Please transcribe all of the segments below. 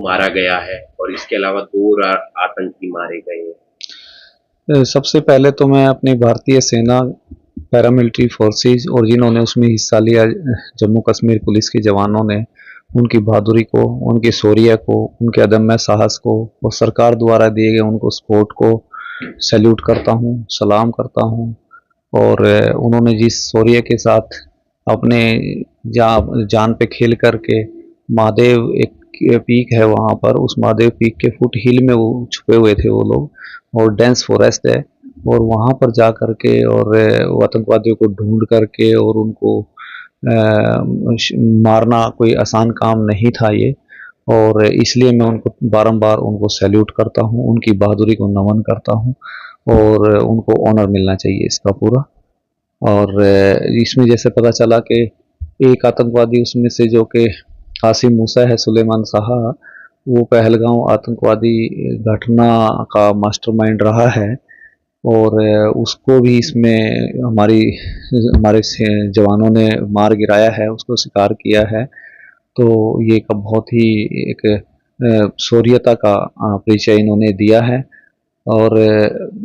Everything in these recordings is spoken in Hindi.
मारा गया है और इसके अलावा 2 आतंकी मारे गए हैं। सबसे पहले तो मैं अपनी भारतीय सेना, पैरामिलिट्री फोर्सेस और जिन्होंने उसमें हिस्सा लिया, जम्मू कश्मीर पुलिस के जवानों ने, उनकी बहादुरी को, उनके शौर्य को, उनके अदम्य साहस को और सरकार द्वारा दिए गए उनको सपोर्ट को सैल्यूट करता हूँ, सलाम करता हूँ। और उन्होंने जिस शौर्य के साथ अपने जान पे खेल करके, महादेव एक पीक है वहाँ पर, उस महादेव पीक के फुट हिल में वो छुपे हुए थे वो लोग, और डेंस फॉरेस्ट है, और वहाँ पर जा करके और वो आतंकवादियों को ढूंढ करके और उनको मारना कोई आसान काम नहीं था ये। और इसलिए मैं उनको बारंबार उनको सैल्यूट करता हूँ, उनकी बहादुरी को नमन करता हूँ, और उनको ऑनर मिलना चाहिए इसका पूरा। और इसमें जैसे पता चला कि एक आतंकवादी उसमें से, जो कि कासिम मूसा है, सुलेमान साहा, वो पहलगांव आतंकवादी घटना का मास्टरमाइंड रहा है, और उसको भी इसमें हमारे जवानों ने मार गिराया है, उसको शिकार किया है। तो ये एक बहुत ही एक शौर्यता का परिचय इन्होंने दिया है। और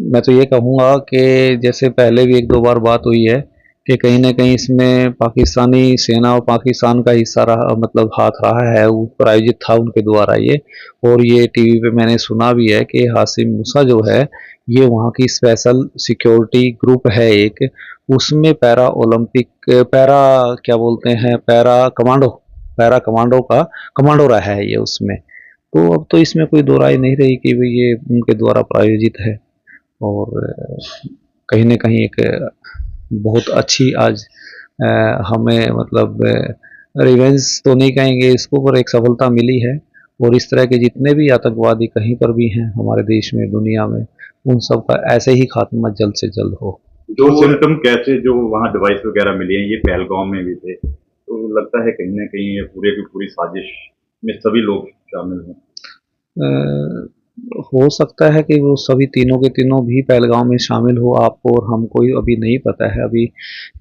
मैं तो ये कहूँगा कि जैसे पहले भी एक दो बार बात हुई है कि कहीं ना कहीं इसमें पाकिस्तानी सेना और पाकिस्तान का हिस्सा रहा, मतलब हाथ रहा है, ऊपर आयोजित था उनके द्वारा ये। और ये टीवी पे मैंने सुना भी है कि हासिम मूसा जो है, ये वहाँ की स्पेशल सिक्योरिटी ग्रुप है एक, उसमें पैरा ओलंपिक, पैरा क्या बोलते हैं, पैरा कमांडो का कमांडो रहा है ये उसमें। तो अब तो इसमें कोई दो राय नहीं रही कि भाई ये उनके द्वारा प्रायोजित है। और कहीं न कहीं एक बहुत अच्छी आज हमें, मतलब रिवेंज तो नहीं कहेंगे इसको, पर एक सफलता मिली है। और इस तरह के जितने भी आतंकवादी कहीं पर भी हैं हमारे देश में, दुनिया में, उन सब का ऐसे ही खात्मा जल्द से जल्द हो। जो सिम्टम कैसे जो वहाँ डिवाइस वगैरह मिली हैं, ये पहलगाम में भी थे, तो लगता है कहीं ना कहीं ये पूरे की पूरी साजिश में सभी लोग शामिल हैं। हो सकता है कि वो सभी तीनों के तीनों भी पहलगाम में शामिल हो, आपको और हमको अभी नहीं पता है। अभी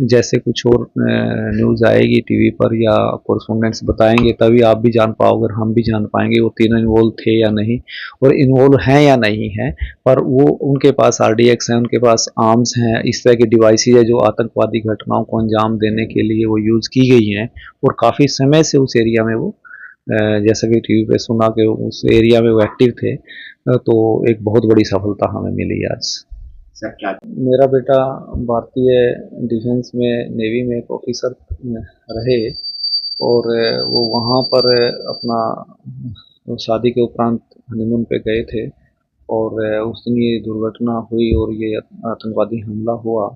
जैसे कुछ और न्यूज़ आएगी टीवी पर या कोरेस्पोंडेंट्स बताएंगे, तभी आप भी जान पाओगे, हम भी जान पाएंगे वो तीनों इन्वॉल्व थे या नहीं, और इन्वॉल्व हैं या नहीं हैं। पर वो उनके पास RDX है, उनके पास आर्म्स हैं, इस तरह की डिवाइसेज है जो आतंकवादी घटनाओं को अंजाम देने के लिए वो यूज़ की गई हैं, और काफ़ी समय से उस एरिया में वो, जैसा कि टीवी पे सुना कि उस एरिया में वो एक्टिव थे। तो एक बहुत बड़ी सफलता हमें मिली आज। सर क्या मेरा बेटा भारतीय डिफेंस में, नेवी में एक ऑफिसर रहे, और वो वहाँ पर अपना शादी के उपरांत हनीमून पे गए थे, और उस दिन ये दुर्घटना हुई और ये आतंकवादी हमला हुआ।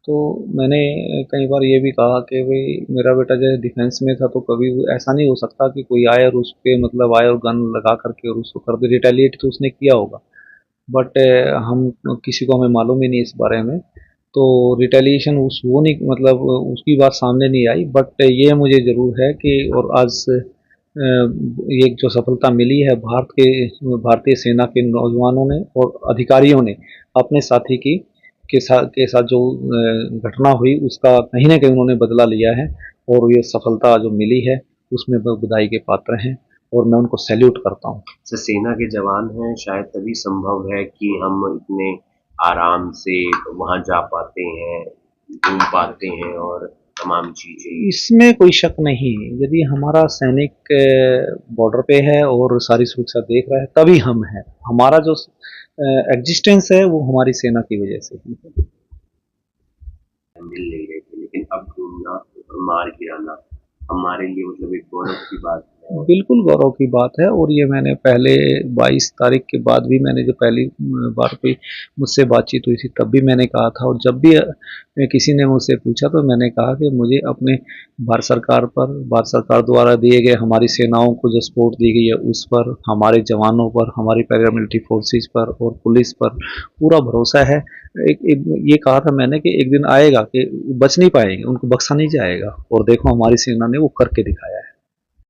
तो मैंने कई बार ये भी कहा कि भाई मेरा बेटा जैसे डिफेंस में था, तो कभी ऐसा नहीं हो सकता कि कोई आए और उस पे, मतलब आए और गन लगा करके और उसको कर दे, रिटेलिएट तो उसने किया होगा। बट हम किसी को, हमें मालूम ही नहीं इस बारे में, तो रिटेलिएशन उस वो नहीं, मतलब उसकी बात सामने नहीं आई। बट ये मुझे ज़रूर है कि, और आज ये जो सफलता मिली है भारतीय सेना के नौजवानों ने और अधिकारियों ने अपने साथी के साथ जो घटना हुई, उसका कहीं ना कहीं उन्होंने बदला लिया है, और ये सफलता जो मिली है उसमें वो बधाई के पात्र हैं, और मैं उनको सैल्यूट करता हूँ। सर सेना के जवान हैं, शायद तभी संभव है कि हम इतने आराम से वहाँ जा पाते हैं, घूम पाते हैं और तमाम चीजें। इसमें कोई शक नहीं, यदि हमारा सैनिक बॉर्डर पे है और सारी सुरक्षा देख रहा है, तभी हम हैं। हमारा जो एग्जिस्टेंस है वो हमारी सेना की वजह से ही है। मिल नहीं रहे थे, लेकिन अब घूमना और मार गिराना हमारे लिए मतलब एक गौरव की बात है। बिल्कुल गौरव की बात है। और ये मैंने पहले 22 तारीख के बाद भी, मैंने जो पहली बार कोई मुझसे बातचीत हुई थी, तब भी मैंने कहा था, और जब भी किसी ने मुझसे पूछा तो मैंने कहा कि मुझे अपने भारत सरकार द्वारा दिए गए, हमारी सेनाओं को जो सपोर्ट दी गई है उस पर, हमारे जवानों पर, हमारी पैरामिलिट्री फोर्सेस पर और पुलिस पर पूरा भरोसा है। ये कहा था मैंने कि एक दिन आएगा कि बच नहीं पाएंगे, उनको बख्शा नहीं जाएगा, और देखो हमारी सेना ने वो करके दिखाया है।